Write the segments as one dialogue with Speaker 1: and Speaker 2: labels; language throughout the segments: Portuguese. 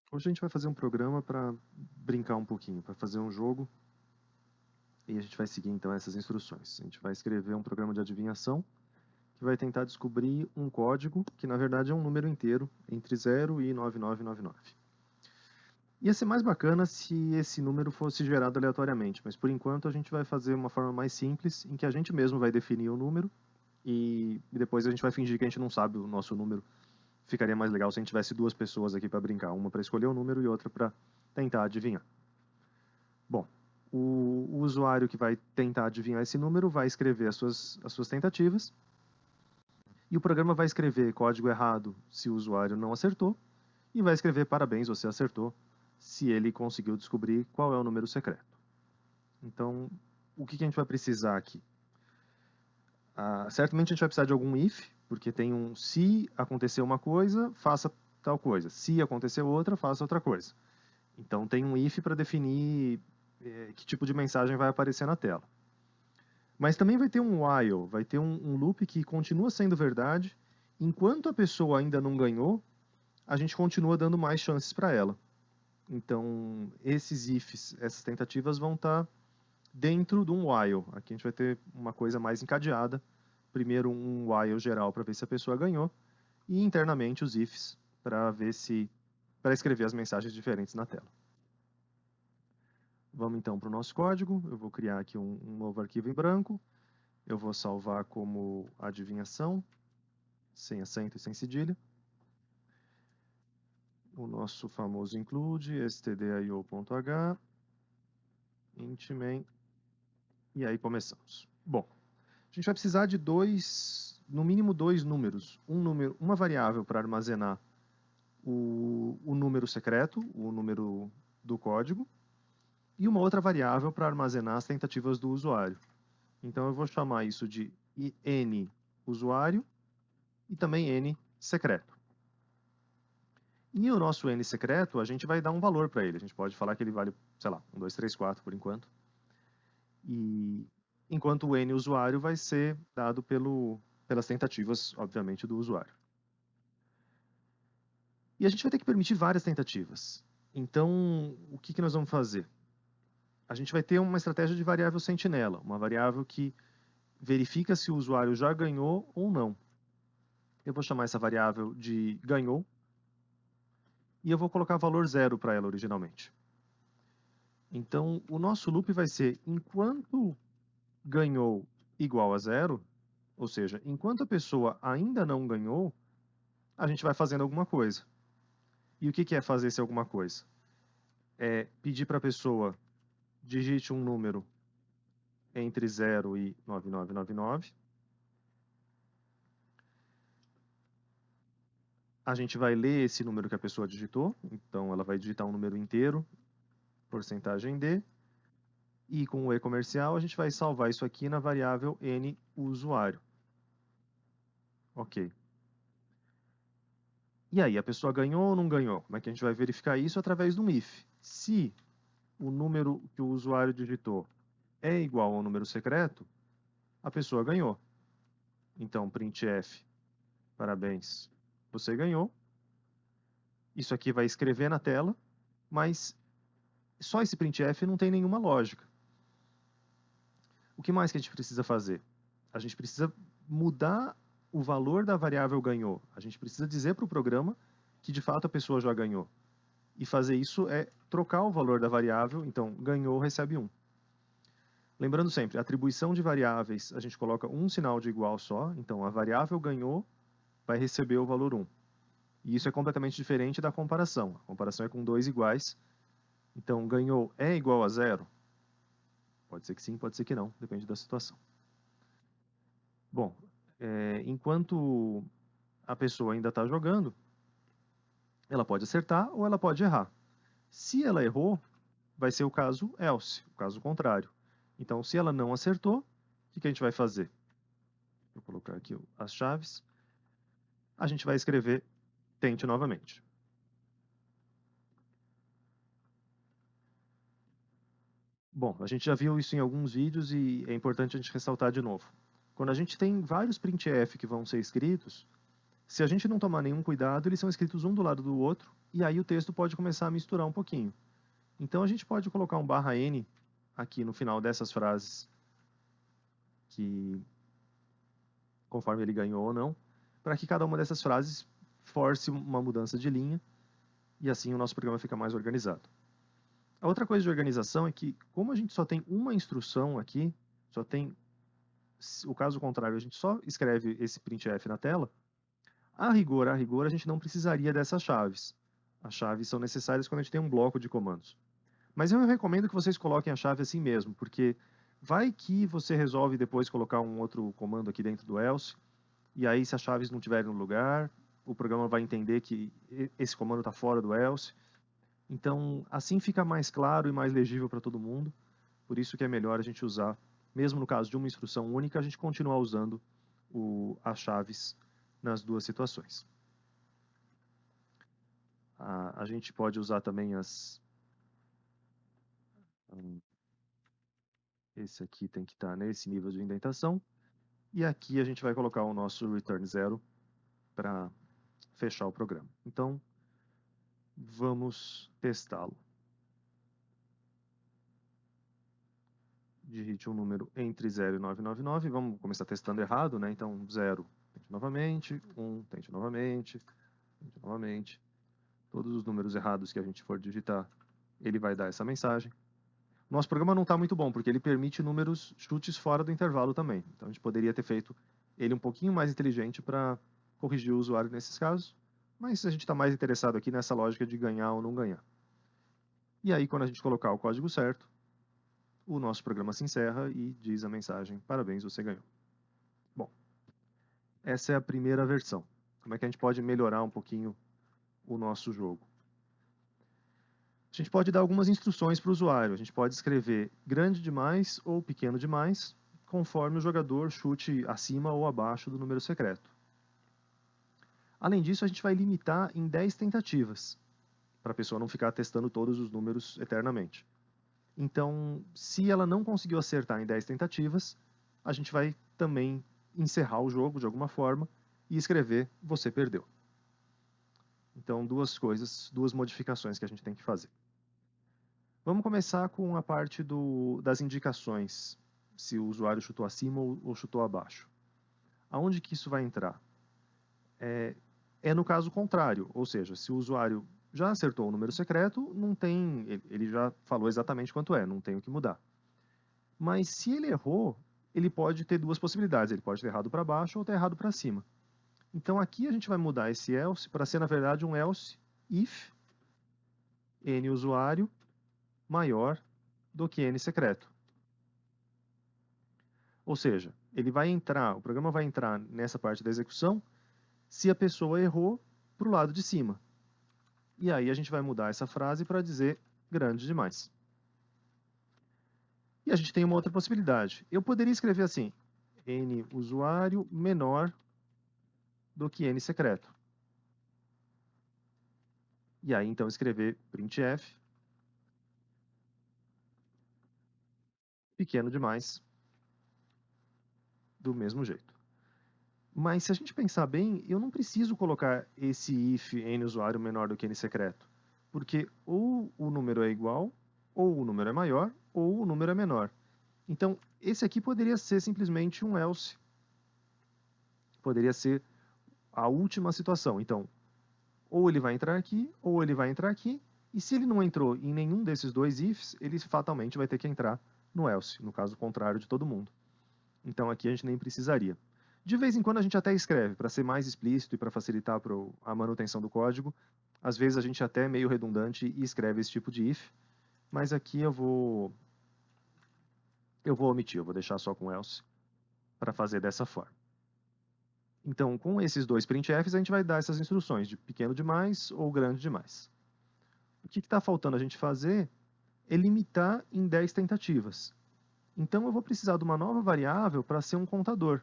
Speaker 1: Hoje a gente vai fazer um programa para brincar um pouquinho, para fazer um jogo, e a gente vai seguir então essas instruções. A gente vai escrever um programa de adivinhação que vai tentar descobrir um código que na verdade é um número inteiro entre 0 e 9999. Ia ser mais bacana se esse número fosse gerado aleatoriamente, mas por enquanto a gente vai fazer uma forma mais simples, em que a gente mesmo vai definir o número e depois a gente vai fingir que a gente não sabe o nosso número. Ficaria mais legal se a gente tivesse duas pessoas aqui para brincar, uma para escolher o número e outra para tentar adivinhar. Bom, o usuário que vai tentar adivinhar esse número vai escrever as suas tentativas e o programa vai escrever código errado se o usuário não acertou e vai escrever parabéns, você acertou, se ele conseguiu descobrir qual é o número secreto. Então, o que a gente vai precisar aqui? Certamente a gente vai precisar de algum if, porque tem um se acontecer uma coisa, faça tal coisa. Se acontecer outra, faça outra coisa. Então tem um if para definir que tipo de mensagem vai aparecer na tela. Mas também vai ter um while, vai ter um loop que continua sendo verdade. Enquanto a pessoa ainda não ganhou, a gente continua dando mais chances para ela. Então, esses ifs, essas tentativas vão estar dentro de um while. Aqui a gente vai ter uma coisa mais encadeada. Primeiro um while geral para ver se a pessoa ganhou e internamente os ifs para escrever as mensagens diferentes na tela. Vamos então para o nosso código. Eu vou criar aqui um novo arquivo em branco. Eu vou salvar como adivinhação, sem acento e sem cedilha. O nosso famoso include, stdio.h, int main, e aí começamos. Bom, a gente vai precisar de no mínimo dois números. Uma variável para armazenar o número secreto, o número do código, e uma outra variável para armazenar as tentativas do usuário. Então eu vou chamar isso de n usuário e também n secreto. E o nosso n secreto, a gente vai dar um valor para ele. A gente pode falar que ele vale, sei lá, 1, 2, 3, 4 por enquanto. E enquanto o n usuário vai ser dado pelas tentativas, obviamente, do usuário. E a gente vai ter que permitir várias tentativas. Então, o que nós vamos fazer? A gente vai ter uma estratégia de variável sentinela, uma variável que verifica se o usuário já ganhou ou não. Eu vou chamar essa variável de ganhou e eu vou colocar valor 0 para ela originalmente. Então, o nosso loop vai ser enquanto ganhou igual a 0, ou seja, enquanto a pessoa ainda não ganhou, a gente vai fazendo alguma coisa. E o que é fazer esse alguma coisa? É pedir para a pessoa digite um número entre 0 e 9999. A gente vai ler esse número que a pessoa digitou, então ela vai digitar um número inteiro, porcentagem D, e com o e comercial a gente vai salvar isso aqui na variável n usuário. Ok. E aí, a pessoa ganhou ou não ganhou? Como é que a gente vai verificar isso? Através de um if. Se o número que o usuário digitou é igual ao número secreto, a pessoa ganhou. Então, printf, parabéns, você ganhou. Isso aqui vai escrever na tela, mas só esse printf não tem nenhuma lógica. O que mais que a gente precisa fazer? A gente precisa mudar o valor da variável ganhou. A gente precisa dizer para o programa que de fato a pessoa já ganhou. E fazer isso é trocar o valor da variável, então ganhou recebe 1. Lembrando sempre, atribuição de variáveis, a gente coloca um sinal de igual só, então a variável ganhou vai receber o valor 1. E isso é completamente diferente da comparação. A comparação é com dois iguais. Então, ganhou é igual a 0? Pode ser que sim, pode ser que não, depende da situação. Bom, enquanto a pessoa ainda está jogando, ela pode acertar ou ela pode errar. Se ela errou, vai ser o caso else, o caso contrário. Então, se ela não acertou, o que a gente vai fazer? Vou colocar aqui as chaves. A gente vai escrever tente novamente. Bom, a gente já viu isso em alguns vídeos e é importante a gente ressaltar de novo. Quando a gente tem vários printf que vão ser escritos, Se a gente não tomar nenhum cuidado, eles são escritos um do lado do outro, e aí o texto pode começar a misturar um pouquinho. Então a gente pode colocar um /n aqui no final dessas frases, que conforme ele ganhou ou não, para que cada uma dessas frases force uma mudança de linha, e assim o nosso programa fica mais organizado. A outra coisa de organização é que, como a gente só tem uma instrução aqui, só tem o caso contrário, a gente só escreve esse printf na tela, a rigor, a gente não precisaria dessas chaves. As chaves são necessárias quando a gente tem um bloco de comandos. Mas eu recomendo que vocês coloquem a chave assim mesmo, porque vai que você resolve depois colocar um outro comando aqui dentro do else, e aí se as chaves não estiverem no lugar, o programa vai entender que esse comando está fora do else. Então, assim fica mais claro e mais legível para todo mundo. Por isso que é melhor a gente usar, mesmo no caso de uma instrução única, a gente continuar usando as chaves nas duas situações. A gente pode usar também esse aqui tem que estar nesse nível de indentação. E aqui a gente vai colocar o nosso return 0 para fechar o programa. Então, vamos testá-lo. Digite um número entre 0 e 999. Vamos começar testando errado, né? Então, 0, tente novamente. 1, tente novamente. Tente novamente. Todos os números errados que a gente for digitar, ele vai dar essa mensagem. Nosso programa não está muito bom, porque ele permite números chutes fora do intervalo também. Então, a gente poderia ter feito ele um pouquinho mais inteligente para corrigir o usuário nesses casos. Mas a gente está mais interessado aqui nessa lógica de ganhar ou não ganhar. E aí, quando a gente colocar o código certo, o nosso programa se encerra e diz a mensagem: parabéns, você ganhou. Bom, essa é a primeira versão. Como é que a gente pode melhorar um pouquinho o nosso jogo? A gente pode dar algumas instruções para o usuário. A gente pode escrever grande demais ou pequeno demais, conforme o jogador chute acima ou abaixo do número secreto. Além disso, a gente vai limitar em 10 tentativas, para a pessoa não ficar testando todos os números eternamente. Então, se ela não conseguiu acertar em 10 tentativas, a gente vai também encerrar o jogo de alguma forma e escrever você perdeu. Então, duas modificações que a gente tem que fazer. Vamos começar com a parte das indicações, se o usuário chutou acima ou chutou abaixo. Aonde que isso vai entrar? É no caso contrário, ou seja, se o usuário já acertou o número secreto, não tem, ele já falou exatamente quanto é, não tem o que mudar. Mas se ele errou, ele pode ter duas possibilidades, ele pode ter errado para baixo ou ter errado para cima. Então aqui a gente vai mudar esse else para ser, na verdade, um else if n usuário maior do que n secreto. Ou seja, o programa vai entrar nessa parte da execução se a pessoa errou para o lado de cima. E aí a gente vai mudar essa frase para dizer grande demais. E a gente tem uma outra possibilidade. Eu poderia escrever assim, n usuário menor do que n secreto. E aí então escrever printf pequeno demais do mesmo jeito. Mas se a gente pensar bem, eu não preciso colocar esse if n usuário menor do que n secreto, porque ou o número é igual, ou o número é maior, ou o número é menor. Então, esse aqui poderia ser simplesmente um else. Poderia ser a última situação. Então, ou ele vai entrar aqui, ou ele vai entrar aqui, e se ele não entrou em nenhum desses dois ifs, ele fatalmente vai ter que entrar no else, no caso contrário de todo mundo. Então aqui a gente nem precisaria. De vez em quando a gente até escreve, para ser mais explícito e para facilitar a manutenção do código. Às vezes a gente até é meio redundante e escreve esse tipo de if, mas aqui eu vou omitir, eu vou deixar só com else para fazer dessa forma. Então, com esses dois printfs, a gente vai dar essas instruções de pequeno demais ou grande demais. O que está faltando a gente fazer é limitar em 10 tentativas. Então, eu vou precisar de uma nova variável para ser um contador.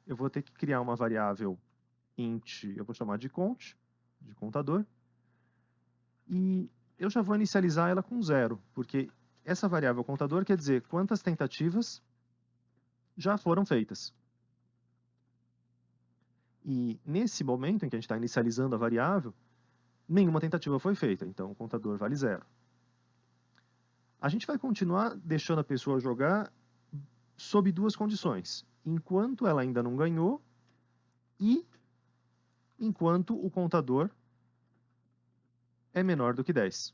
Speaker 1: Eu vou ter que criar uma variável int, eu vou chamar de cont, de contador, e eu já vou inicializar ela com 0, porque essa variável contador quer dizer quantas tentativas já foram feitas. E nesse momento em que a gente está inicializando a variável, nenhuma tentativa foi feita, então o contador vale 0. A gente vai continuar deixando a pessoa jogar sob duas condições: enquanto ela ainda não ganhou e enquanto o contador é menor do que 10.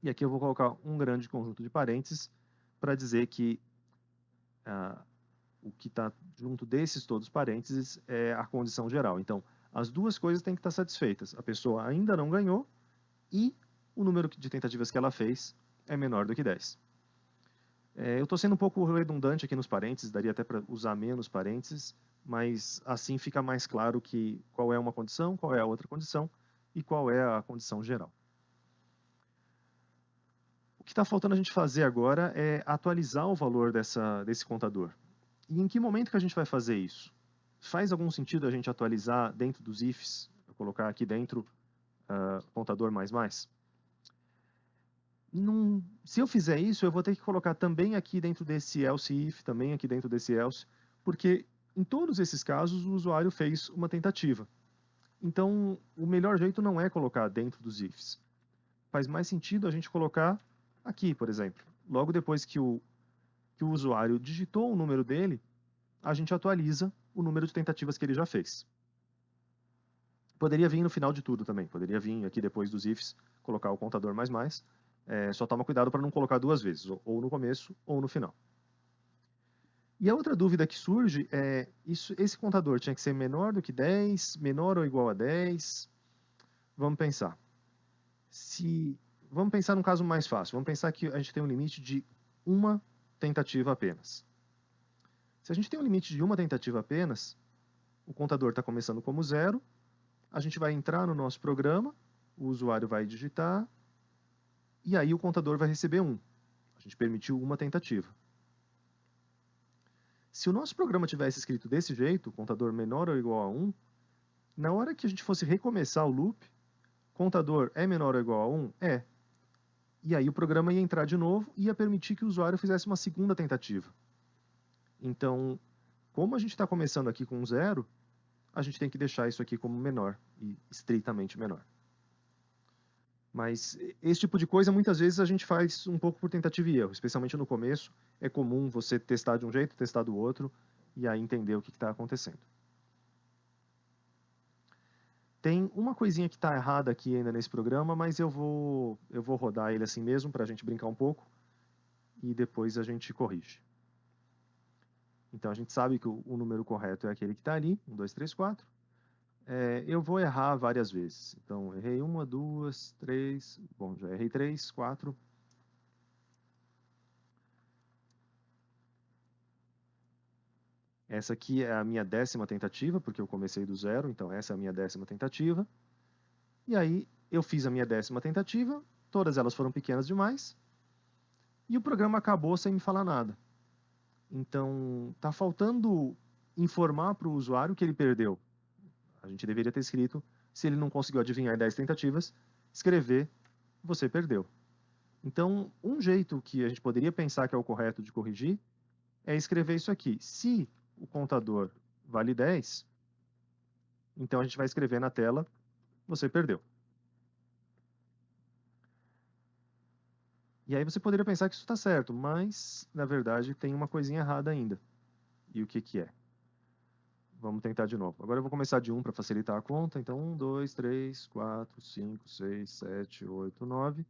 Speaker 1: E aqui eu vou colocar um grande conjunto de parênteses para dizer que o que está junto desses todos parênteses é a condição geral. Então, as duas coisas têm que estar satisfeitas. A pessoa ainda não ganhou e o número de tentativas que ela fez é menor do que 10. Eu estou sendo um pouco redundante aqui nos parênteses, daria até para usar menos parênteses, mas assim fica mais claro que qual é uma condição, qual é a outra condição e qual é a condição geral. O que está faltando a gente fazer agora é atualizar o valor desse contador. E em que momento que a gente vai fazer isso? Faz algum sentido a gente atualizar dentro dos ifs, vou colocar aqui dentro contador mais mais? Se eu fizer isso, eu vou ter que colocar também aqui dentro desse else if, também aqui dentro desse else, porque em todos esses casos o usuário fez uma tentativa. Então, o melhor jeito não é colocar dentro dos ifs. Faz mais sentido a gente colocar aqui, por exemplo. Logo depois que o usuário digitou o número dele, a gente atualiza o número de tentativas que ele já fez. Poderia vir no final de tudo também. Poderia vir aqui depois dos ifs, colocar o contador mais mais. Só toma cuidado para não colocar duas vezes, ou no começo ou no final. E a outra dúvida que surge é, esse contador tinha que ser menor do que 10, menor ou igual a 10? Vamos pensar. Vamos pensar num caso mais fácil. Vamos pensar que a gente tem um limite de uma tentativa apenas. Se a gente tem um limite de uma tentativa apenas, o contador está começando como 0, a gente vai entrar no nosso programa, o usuário vai digitar, e aí o contador vai receber 1. A gente permitiu uma tentativa. Se o nosso programa tivesse escrito desse jeito, contador menor ou igual a 1, na hora que a gente fosse recomeçar o loop, contador é menor ou igual a 1? É. E aí o programa ia entrar de novo e ia permitir que o usuário fizesse uma segunda tentativa. Então, como a gente está começando aqui com 0, a gente tem que deixar isso aqui como menor, e estritamente menor. Mas esse tipo de coisa, muitas vezes, a gente faz um pouco por tentativa e erro, especialmente no começo. É comum você testar de um jeito, testar do outro, e aí entender o que está acontecendo. Tem uma coisinha que está errada aqui ainda nesse programa, mas eu vou rodar ele assim mesmo, para a gente brincar um pouco, e depois a gente corrige. Então, a gente sabe que o número correto é aquele que está ali, 1, 2, 3, 4. Eu vou errar várias vezes. Então, errei 1, 2, 3, bom, já errei 3, 4. Essa aqui é a minha 10ª tentativa, porque eu comecei do 0, então essa é a minha 10ª tentativa. E aí, eu fiz a minha 10ª tentativa, todas elas foram pequenas demais, e o programa acabou sem me falar nada. Então, está faltando informar para o usuário que ele perdeu. A gente deveria ter escrito, se ele não conseguiu adivinhar 10 tentativas, escrever, você perdeu. Então, um jeito que a gente poderia pensar que é o correto de corrigir é escrever isso aqui. Se o contador vale 10, então a gente vai escrever na tela, você perdeu. E aí você poderia pensar que isso está certo, mas, na verdade, tem uma coisinha errada ainda. E o que que é? Vamos tentar de novo. Agora eu vou começar de 1 para facilitar a conta. Então, 1, 2, 3, 4, 5, 6, 7, 8, 9.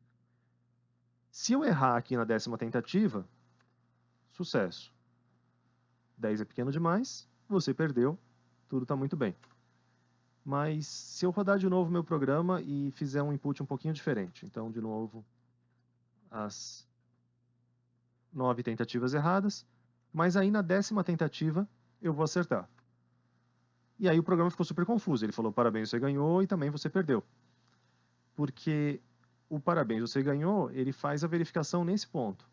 Speaker 1: Se eu errar aqui na 10ª tentativa, sucesso. 10 é pequeno demais, você perdeu, tudo está muito bem. Mas se eu rodar de novo meu programa e fizer um input um pouquinho diferente, então, de novo, as 9 tentativas erradas, mas aí na 10ª tentativa eu vou acertar. E aí o programa ficou super confuso, ele falou, parabéns, você ganhou e também você perdeu. Porque o parabéns, você ganhou, ele faz a verificação nesse ponto.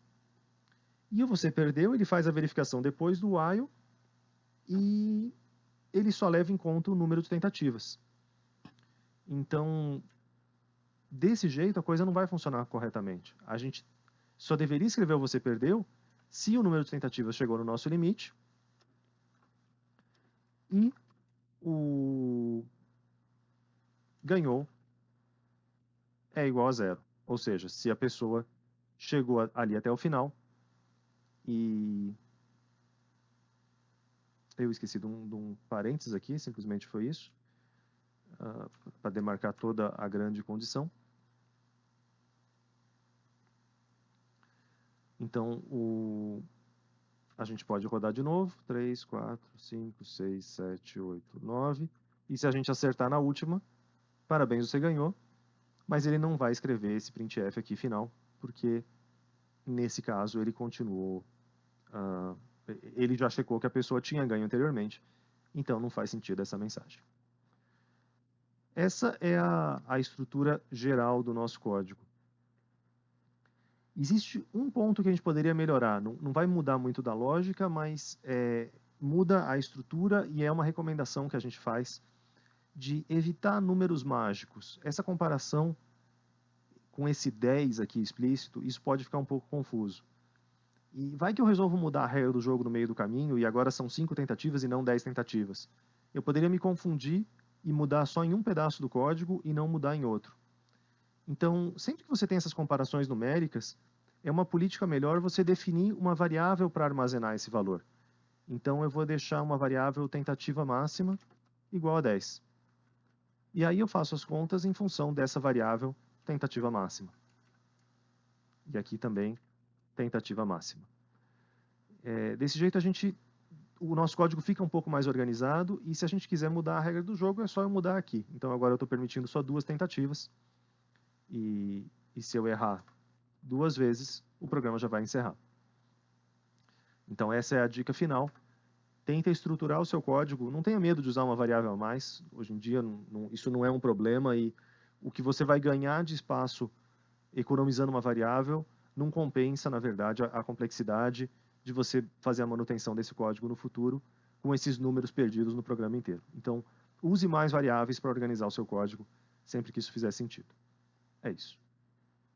Speaker 1: E o você perdeu, ele faz a verificação depois do while e ele só leva em conta o número de tentativas. Então, desse jeito, a coisa não vai funcionar corretamente. A gente só deveria escrever o você perdeu se o número de tentativas chegou no nosso limite E o ganhou é igual a 0. Ou seja, se a pessoa chegou ali até o final e... Eu esqueci de um parênteses aqui, simplesmente foi isso, para demarcar toda a grande condição. Então, a gente pode rodar de novo, 3, 4, 5, 6, 7, 8, 9. E se a gente acertar na última, parabéns, você ganhou. Mas ele não vai escrever esse printf aqui final, porque nesse caso ele continuou... ele já checou que a pessoa tinha ganho anteriormente, então não faz sentido essa mensagem. Essa é a estrutura geral do nosso código. Existe um ponto que a gente poderia melhorar, não vai mudar muito da lógica, mas muda a estrutura e é uma recomendação que a gente faz de evitar números mágicos. Essa comparação com esse 10 aqui explícito, isso pode ficar um pouco confuso. E vai que eu resolvo mudar a regra do jogo no meio do caminho e agora são 5 tentativas e não 10 tentativas. Eu poderia me confundir e mudar só em um pedaço do código e não mudar em outro. Então, sempre que você tem essas comparações numéricas, é uma política melhor você definir uma variável para armazenar esse valor. Então, eu vou deixar uma variável tentativa máxima igual a 10. E aí eu faço as contas em função dessa variável tentativa máxima. E aqui também, tentativa máxima. Desse jeito, o nosso código fica um pouco mais organizado, e se a gente quiser mudar a regra do jogo, é só eu mudar aqui. Então, agora eu estou permitindo só 2 tentativas. E se eu errar 2 vezes, o programa já vai encerrar. Então, essa é a dica final. Tenta estruturar o seu código. Não tenha medo de usar uma variável a mais. Hoje em dia, isso não é um problema. E o que você vai ganhar de espaço economizando uma variável não compensa, na verdade, a complexidade de você fazer a manutenção desse código no futuro com esses números perdidos no programa inteiro. Então, use mais variáveis para organizar o seu código sempre que isso fizer sentido. É isso.